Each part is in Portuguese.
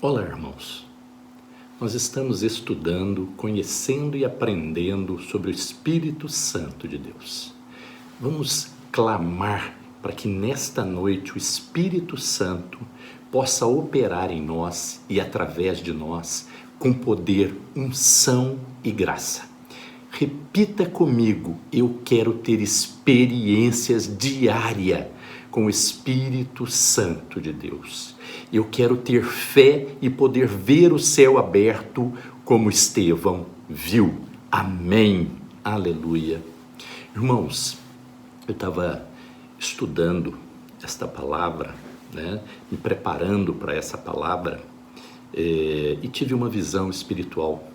Olá, irmãos. Nós estamos estudando, conhecendo e aprendendo sobre o Espírito Santo de Deus. Vamos clamar para que nesta noite o Espírito Santo possa operar em nós e através de nós com poder, unção e graça. Repita comigo: eu quero ter experiências diárias com o Espírito Santo de Deus. Eu quero ter fé e poder ver o céu aberto como Estevão viu. Amém. Aleluia. Irmãos, eu estava estudando esta palavra, me preparando para essa palavra, e tive uma visão espiritual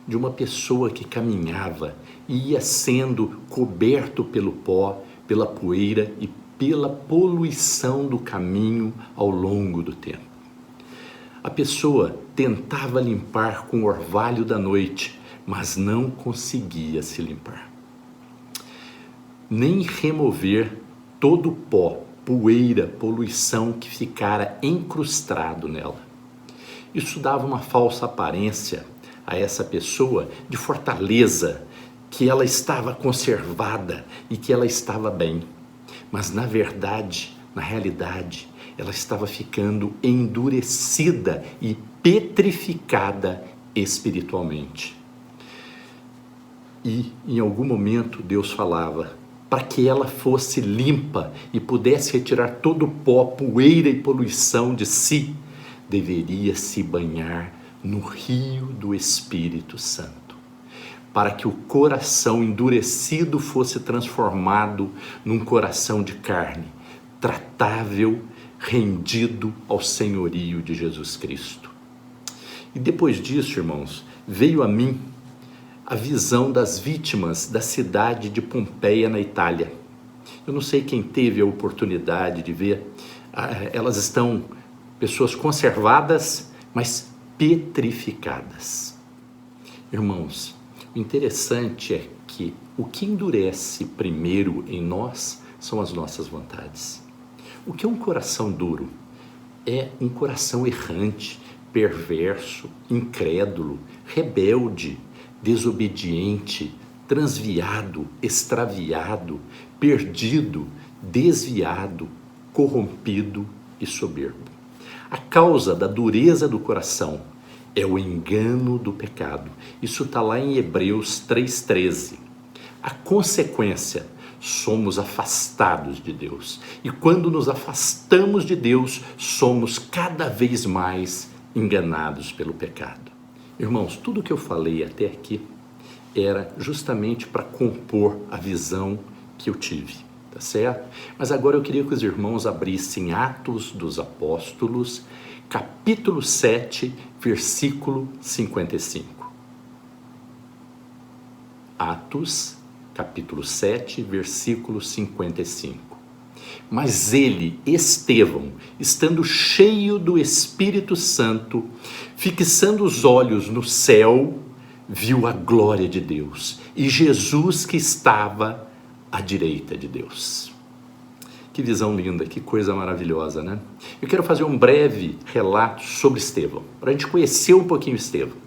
de uma pessoa que caminhava e ia sendo coberto pelo pó, pela poeira e pela poluição do caminho ao longo do tempo. A pessoa tentava limpar com o orvalho da noite, mas não conseguia se limpar, nem remover todo o pó, poeira, poluição que ficara encrustado nela. Isso dava uma falsa aparência a essa pessoa de fortaleza, que ela estava conservada e que ela estava bem. Mas na verdade, na realidade, ela estava ficando endurecida e petrificada espiritualmente. E em algum momento Deus falava para que ela fosse limpa e pudesse retirar todo o pó, poeira e poluição de si, deveria se banhar no rio do Espírito Santo, para que o coração endurecido fosse transformado num coração de carne, tratável, rendido ao senhorio de Jesus Cristo. E depois disso, irmãos, veio a mim a visão das vítimas da cidade de Pompeia, na Itália. Eu não sei quem teve a oportunidade de ver, elas estão pessoas conservadas, mas petrificadas. Irmãos, o interessante é que o que endurece primeiro em nós são as nossas vontades. O que é um coração duro? É um coração errante, perverso, incrédulo, rebelde, desobediente, transviado, extraviado, perdido, desviado, corrompido e soberbo. A causa da dureza do coração é o engano do pecado. Isso está lá em Hebreus 3,13. A consequência, somos afastados de Deus. E quando nos afastamos de Deus, somos cada vez mais enganados pelo pecado. Irmãos, tudo que eu falei até aqui era justamente para compor a visão que eu tive, tá certo? Mas agora eu queria que os irmãos abrissem Atos dos Apóstolos, capítulo 7, versículo 55. Atos, capítulo 7, versículo 55. Mas ele, Estevão, estando cheio do Espírito Santo, fixando os olhos no céu, viu a glória de Deus e Jesus que estava à direita de Deus. Que visão linda, que coisa maravilhosa, né? Eu quero fazer um breve relato sobre Estevão, para a gente conhecer um pouquinho Estevão.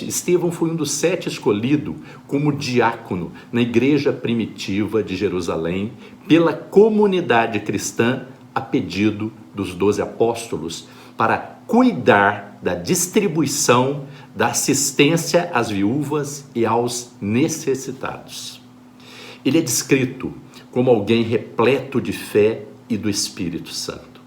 Estevão foi um dos 7 escolhidos como diácono na igreja primitiva de Jerusalém pela comunidade cristã a pedido dos 12 apóstolos para cuidar da distribuição, da assistência às viúvas e aos necessitados. Ele é descrito como alguém repleto de fé e do Espírito Santo.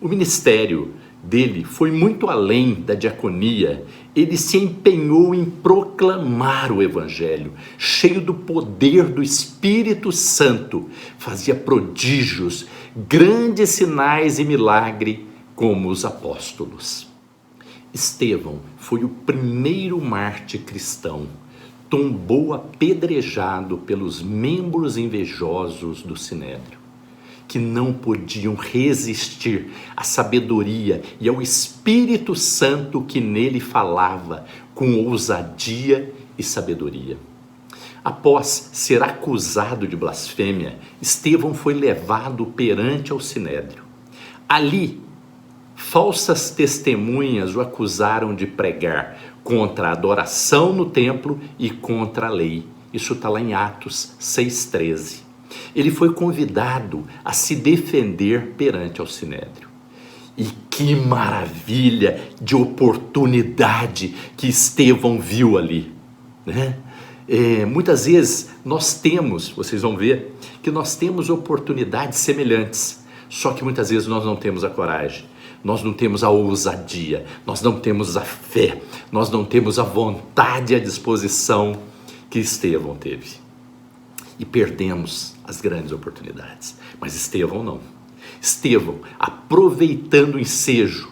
O ministério dele foi muito além da diaconia. Ele se empenhou em proclamar o Evangelho, cheio do poder do Espírito Santo, fazia prodígios, grandes sinais e milagre como os apóstolos. Estevão foi o primeiro mártir cristão, tombou apedrejado pelos membros invejosos do Sinédrio, que não podiam resistir à sabedoria e ao Espírito Santo que nele falava com ousadia e sabedoria. Após ser acusado de blasfêmia, Estevão foi levado perante ao Sinédrio. Ali falsas testemunhas o acusaram de pregar contra a adoração no templo e contra a lei. Isso está lá em Atos 6,13. Ele foi convidado a se defender perante ao Sinédrio. E que maravilha de oportunidade que Estevão viu ali, né? Muitas vezes nós temos, vocês vão ver, que nós temos oportunidades semelhantes, só que muitas vezes nós não temos a coragem, nós não temos a ousadia, nós não temos a fé, nós não temos a vontade e a disposição que Estevão teve. E perdemos as grandes oportunidades. Mas Estevão não. Estevão, aproveitando o ensejo,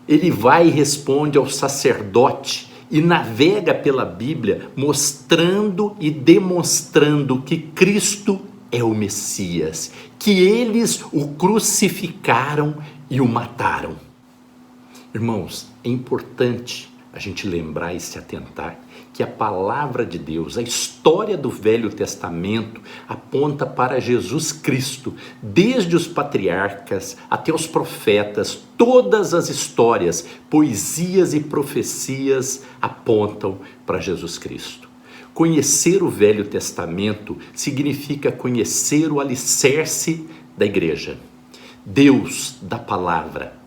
ele vai e responde ao sacerdote e navega pela Bíblia mostrando e demonstrando que Cristo é o Messias, que eles o crucificaram e o mataram. Irmãos, é importante a gente lembrar e se atentar que a palavra de Deus, a história do Velho Testamento aponta para Jesus Cristo, desde os patriarcas até os profetas, todas as histórias, poesias e profecias apontam para Jesus Cristo. Conhecer o Velho Testamento significa conhecer o alicerce da igreja, Deus da palavra.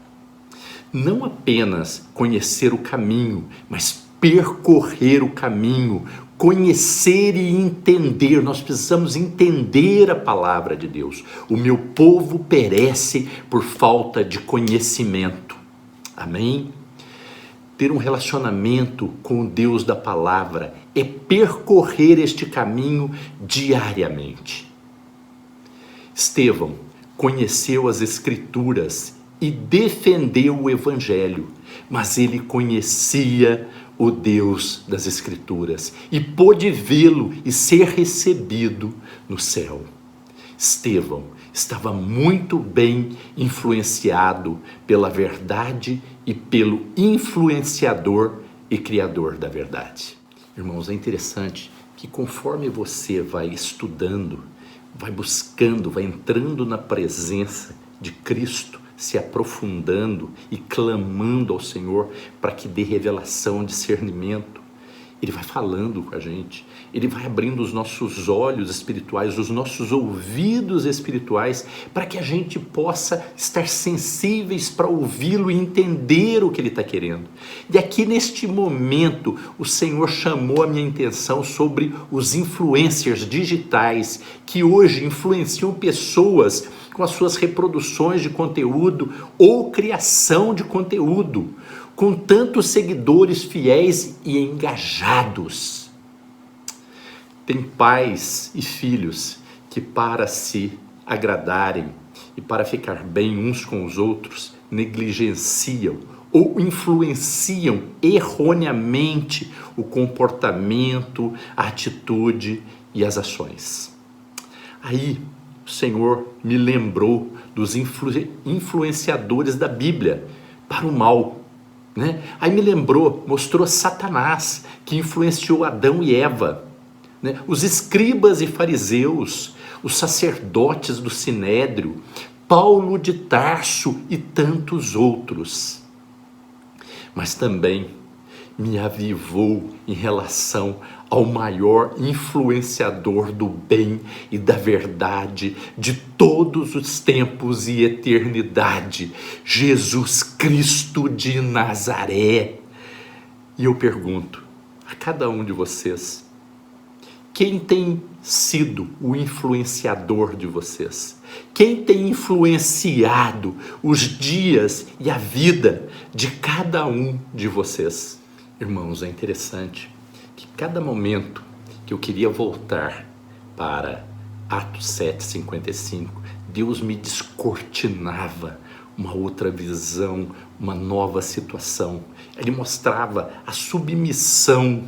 Não apenas conhecer o caminho, mas percorrer o caminho, conhecer e entender. Nós precisamos entender a palavra de Deus. O meu povo perece por falta de conhecimento. Amém? Ter um relacionamento com o Deus da palavra é percorrer este caminho diariamente. Estevão conheceu as Escrituras e defendeu o Evangelho, mas ele conhecia o Deus das Escrituras e pôde vê-lo e ser recebido no céu. Estevão estava muito bem influenciado pela verdade e pelo influenciador e criador da verdade. Irmãos, é interessante que conforme você vai estudando, vai buscando, vai entrando na presença de Cristo, se aprofundando e clamando ao Senhor para que dê revelação, discernimento, Ele vai falando com a gente, Ele vai abrindo os nossos olhos espirituais, os nossos ouvidos espirituais, para que a gente possa estar sensíveis para ouvi-lo e entender o que Ele está querendo. E aqui neste momento, o Senhor chamou a minha atenção sobre os influencers digitais, que hoje influenciam pessoas com as suas reproduções de conteúdo ou criação de conteúdo, com tantos seguidores fiéis e engajados. Tem pais e filhos que, para se agradarem e para ficar bem uns com os outros, negligenciam ou influenciam erroneamente o comportamento, a atitude e as ações. Aí, o Senhor me lembrou dos influenciadores da Bíblia para o mal, né? Aí me lembrou, mostrou Satanás, que influenciou Adão e Eva, né? Os escribas e fariseus, os sacerdotes do Sinédrio, Paulo de Tarso e tantos outros. Mas também me avivou em relação ao maior influenciador do bem e da verdade de todos os tempos e eternidade, Jesus Cristo de Nazaré. E eu pergunto a cada um de vocês, quem tem sido o influenciador de vocês? Quem tem influenciado os dias e a vida de cada um de vocês? Irmãos, é interessante que cada momento que eu queria voltar para Atos 7:55, Deus me descortinava uma outra visão, uma nova situação. Ele mostrava a submissão,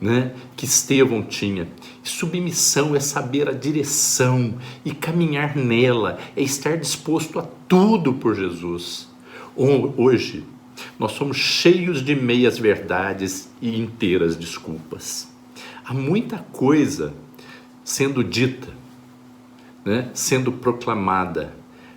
né, que Estevão tinha. Submissão é saber a direção e caminhar nela, é estar disposto a tudo por Jesus. Hoje, nós somos cheios de meias verdades e inteiras desculpas. Há muita coisa sendo dita, né, sendo proclamada,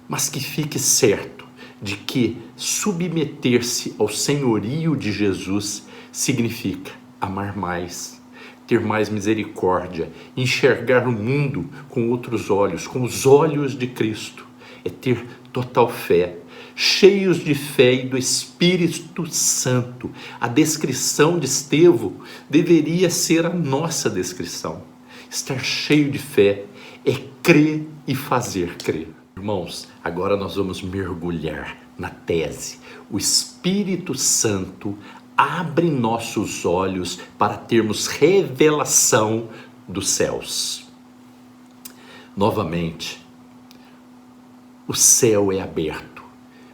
mas que fique certo, de que submeter-se ao senhorio de Jesus significa amar mais, ter mais misericórdia, enxergar o mundo com outros olhos, com os olhos de Cristo, é ter total fé, cheios de fé e do Espírito Santo. A descrição de Estevão deveria ser a nossa descrição. Estar cheio de fé é crer e fazer crer. Irmãos, agora nós vamos mergulhar na tese. O Espírito Santo abre nossos olhos para termos revelação dos céus. Novamente, o céu é aberto,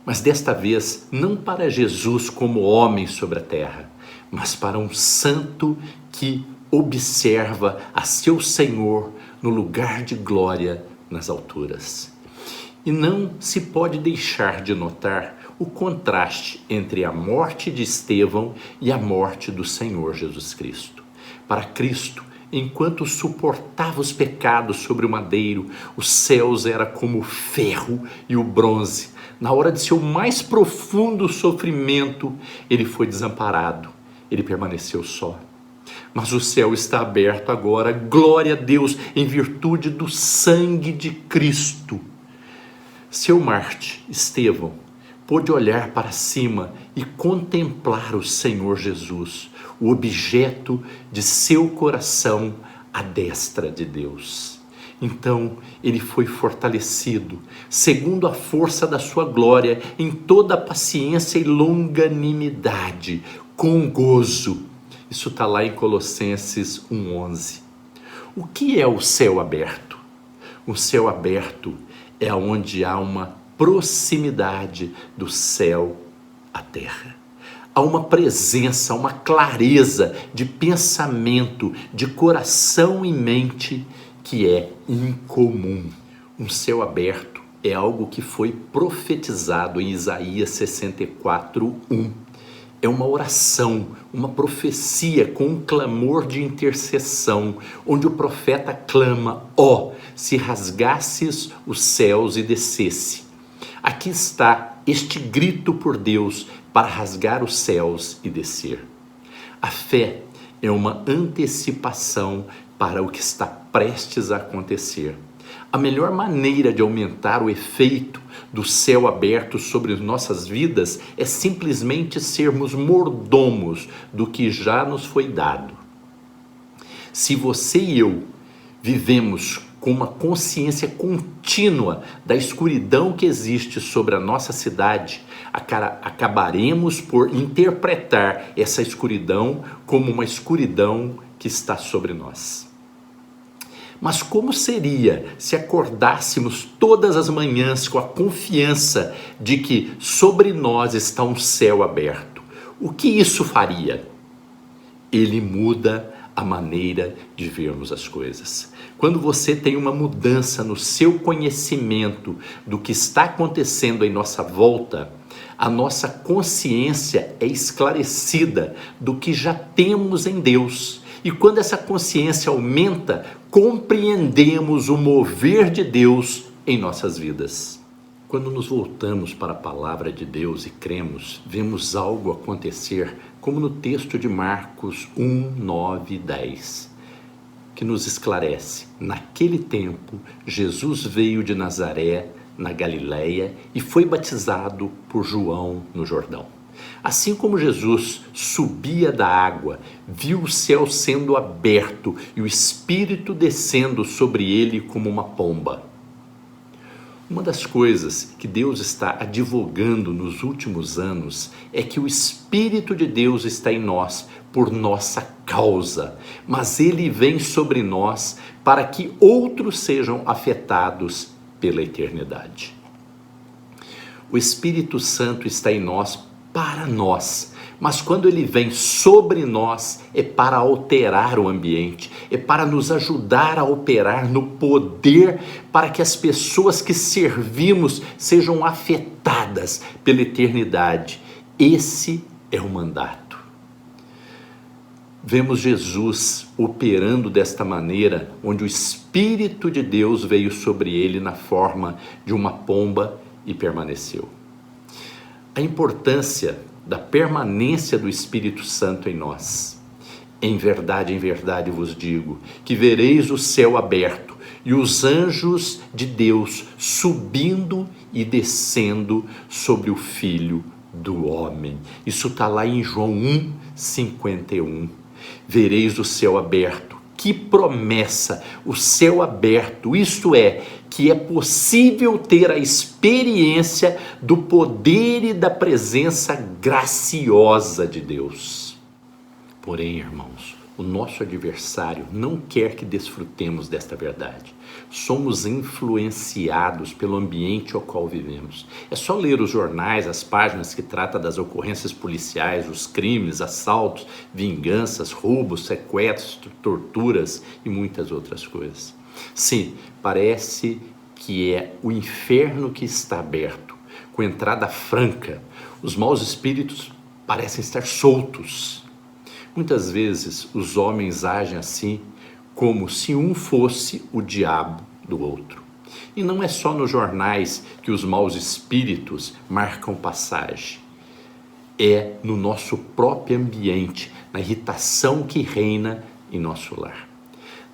mas desta vez não para Jesus como homem sobre a terra, mas para um santo que observa a seu Senhor no lugar de glória nas alturas. E não se pode deixar de notar o contraste entre a morte de Estevão e a morte do Senhor Jesus Cristo. Para Cristo, enquanto suportava os pecados sobre o madeiro, os céus era como o ferro e o bronze. Na hora de seu mais profundo sofrimento, ele foi desamparado, ele permaneceu só. Mas o céu está aberto agora, glória a Deus, em virtude do sangue de Cristo. Seu Marte, Estevão, pôde olhar para cima e contemplar o Senhor Jesus, o objeto de seu coração à destra de Deus. Então ele foi fortalecido, segundo a força da sua glória, em toda a paciência e longanimidade, com gozo. Isso está lá em Colossenses 1,11. O que é o céu aberto? O céu aberto é onde há uma proximidade do céu à terra. Há uma presença, uma clareza de pensamento, de coração e mente que é incomum. Um céu aberto é algo que foi profetizado em Isaías 64:1. É uma oração, uma profecia com um clamor de intercessão, onde o profeta clama: ó, se rasgasses os céus e descesse. Aqui está este grito por Deus para rasgar os céus e descer. A fé é uma antecipação para o que está prestes a acontecer. A melhor maneira de aumentar o efeito do céu aberto sobre nossas vidas é simplesmente sermos mordomos do que já nos foi dado. Se você e eu vivemos com uma consciência contínua da escuridão que existe sobre a nossa cidade, acabaremos por interpretar essa escuridão como uma escuridão que está sobre nós. Mas como seria se acordássemos todas as manhãs com a confiança de que sobre nós está um céu aberto? O que isso faria? Ele muda a maneira de vermos as coisas. Quando você tem uma mudança no seu conhecimento do que está acontecendo em nossa volta, a nossa consciência é esclarecida do que já temos em Deus. E quando essa consciência aumenta, compreendemos o mover de Deus em nossas vidas. Quando nos voltamos para a palavra de Deus e cremos, vemos algo acontecer, como no texto de Marcos 1, 9 e 10, que nos esclarece. Naquele tempo, Jesus veio de Nazaré, na Galileia, e foi batizado por João no Jordão. Assim como Jesus subia da água, viu o céu sendo aberto e o Espírito descendo sobre ele como uma pomba. Uma das coisas que Deus está advogando nos últimos anos é que o Espírito de Deus está em nós por nossa causa, mas ele vem sobre nós para que outros sejam afetados pela eternidade. O Espírito Santo está em nós para nós, mas quando ele vem sobre nós é para alterar o ambiente, é para nos ajudar a operar no poder para que as pessoas que servimos sejam afetadas pela eternidade. Esse é o mandato. Vemos Jesus operando desta maneira, onde o Espírito de Deus veio sobre ele na forma de uma pomba e permaneceu. a importância da permanência do Espírito Santo em nós. Em verdade vos digo, que vereis o céu aberto e os anjos de Deus subindo e descendo sobre o Filho do Homem. Isso está lá em João 1:51. Vereis o céu aberto. Que promessa! O céu aberto, isto é, que é possível ter a experiência do poder e da presença graciosa de Deus. Porém, irmãos, o nosso adversário não quer que desfrutemos desta verdade. Somos influenciados pelo ambiente ao qual vivemos. É só ler os jornais, as páginas que tratam das ocorrências policiais, os crimes, assaltos, vinganças, roubos, sequestros, torturas e muitas outras coisas. Sim, parece que é o inferno que está aberto, com entrada franca. Os maus espíritos parecem estar soltos. Muitas vezes os homens agem assim, como se um fosse o diabo do outro. E não é só nos jornais que os maus espíritos marcam passagem. É no nosso próprio ambiente, na irritação que reina em nosso lar,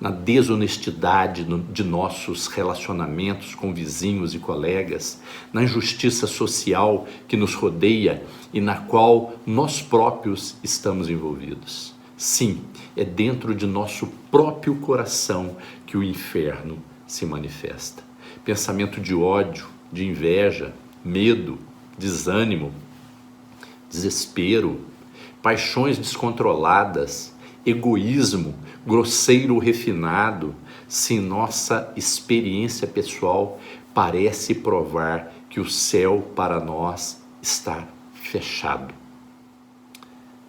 na desonestidade de nossos relacionamentos com vizinhos e colegas, na injustiça social que nos rodeia e na qual nós próprios estamos envolvidos. Sim, é dentro de nosso próprio coração que o inferno se manifesta. Pensamento de ódio, de inveja, medo, desânimo, desespero, paixões descontroladas, egoísmo, grosseiro refinado, se nossa experiência pessoal parece provar que o céu para nós está fechado.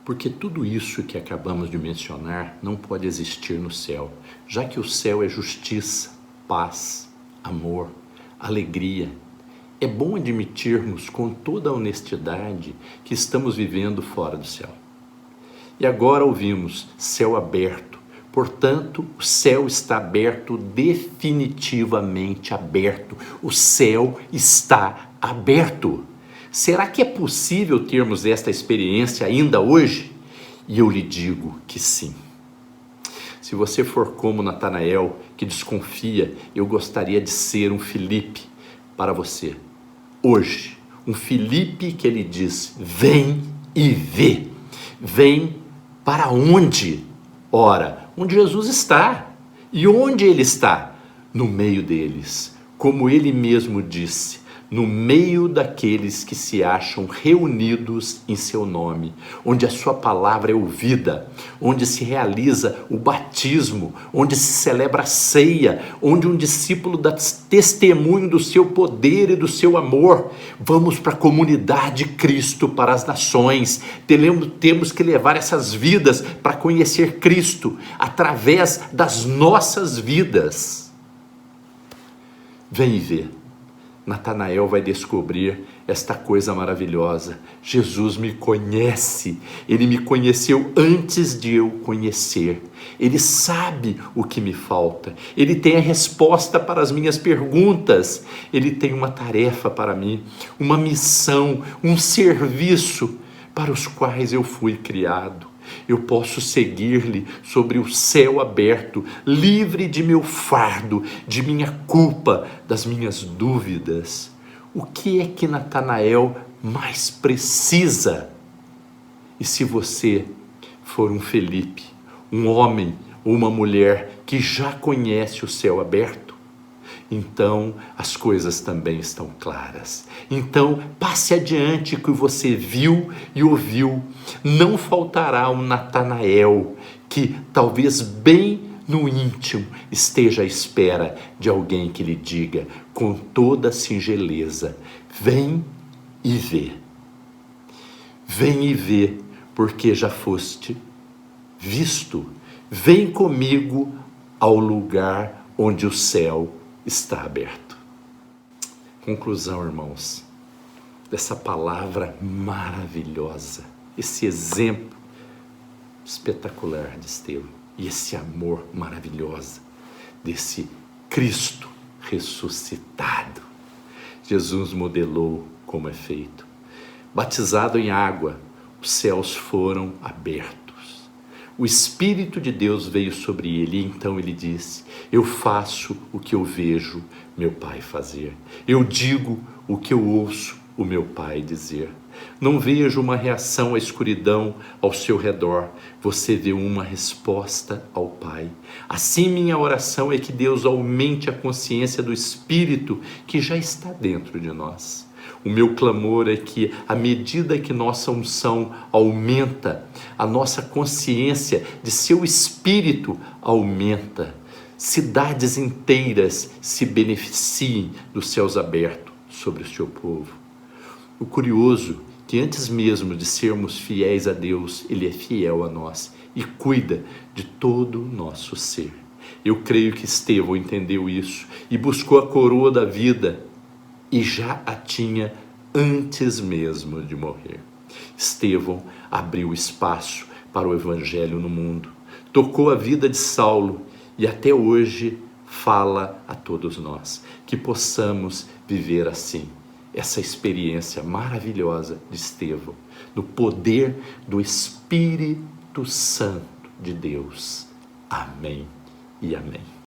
Porque tudo isso que acabamos de mencionar não pode existir no céu, já que o céu é justiça, paz, amor, alegria. É bom admitirmos com toda a honestidade que estamos vivendo fora do céu. E agora ouvimos céu aberto. Portanto, o céu está aberto, definitivamente aberto. O céu está aberto. Será que é possível termos esta experiência ainda hoje? E eu lhe digo que sim. Se você for como Natanael, que desconfia, eu gostaria de ser um Filipe para você. Hoje, um Filipe que ele diz, vem e vê. Vem para onde? Ora, onde Jesus está. E onde ele está? No meio deles. Como ele mesmo disse, no meio daqueles que se acham reunidos em seu nome, onde a sua palavra é ouvida, onde se realiza o batismo, onde se celebra a ceia, onde um discípulo dá testemunho do seu poder e do seu amor. Vamos para a comunidade de Cristo, para as nações. Temos que levar essas vidas para conhecer Cristo através das nossas vidas. Vem e vê. Natanael vai descobrir esta coisa maravilhosa. Jesus me conhece, ele me conheceu antes de eu conhecer. Ele sabe o que me falta, ele tem a resposta para as minhas perguntas. Ele tem uma tarefa para mim, uma missão, um serviço para os quais eu fui criado. Eu posso seguir-lhe sobre o céu aberto, livre de meu fardo, de minha culpa, das minhas dúvidas. O que é que Natanael mais precisa? E se você for um Felipe, um homem ou uma mulher que já conhece o céu aberto, então as coisas também estão claras. Então passe adiante o que você viu e ouviu. Não faltará um Natanael que talvez bem no íntimo esteja à espera de alguém que lhe diga com toda singeleza, vem e vê. Vem e vê, porque já foste visto. Vem comigo ao lugar onde o céu está aberto. Conclusão, irmãos, dessa palavra maravilhosa, esse exemplo espetacular de Estevão e esse amor maravilhoso desse Cristo ressuscitado. Jesus modelou como é feito. batizado em água, os céus foram abertos. O Espírito de Deus veio sobre ele e então ele disse: eu faço o que eu vejo meu Pai fazer. Eu digo o que eu ouço o meu Pai dizer. Não vejo uma reação à escuridão ao seu redor, você vê uma resposta ao Pai. Assim, minha oração é que Deus aumente a consciência do Espírito que já está dentro de nós. O meu clamor é que, à medida que nossa unção aumenta, a nossa consciência de seu Espírito aumenta. Cidades inteiras se beneficiem dos céus abertos sobre o seu povo. O curioso é que antes mesmo de sermos fiéis a Deus, Ele é fiel a nós e cuida de todo o nosso ser. Eu creio que Estevão entendeu isso e buscou a coroa da vida e já a tinha antes mesmo de morrer. Estevão abriu espaço para o Evangelho no mundo, tocou a vida de Saulo e até hoje fala a todos nós, que possamos viver assim, essa experiência maravilhosa de Estevão, no poder do Espírito Santo de Deus. Amém e amém.